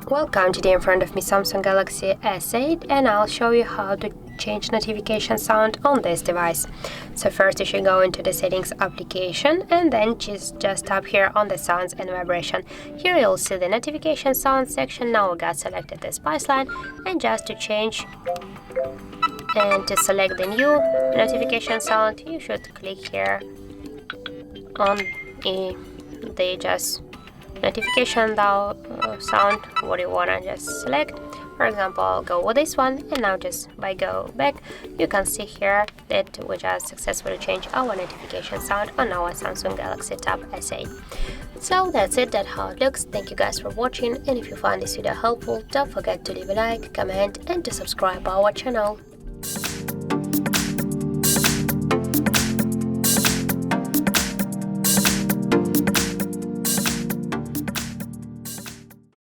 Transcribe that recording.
Welcome, today in front of me Samsung Galaxy S8 and I'll show you how to change notification sound on this device. So first you should go into the settings application and then just tap here on the sounds and vibration. Here you'll see the notification sound section. Now we got selected the spice line, and just to change and to select the new notification sound you should click here on the just notification sound what you wanna just select. For example, I'll go with this one, and now just by go back you can see here that we just successfully changed our notification sound on our Samsung Galaxy Tab S8. So that's it, that's how it looks. Thank you guys for watching, and if you find this video helpful, don't forget to leave a like, comment and to subscribe our channel.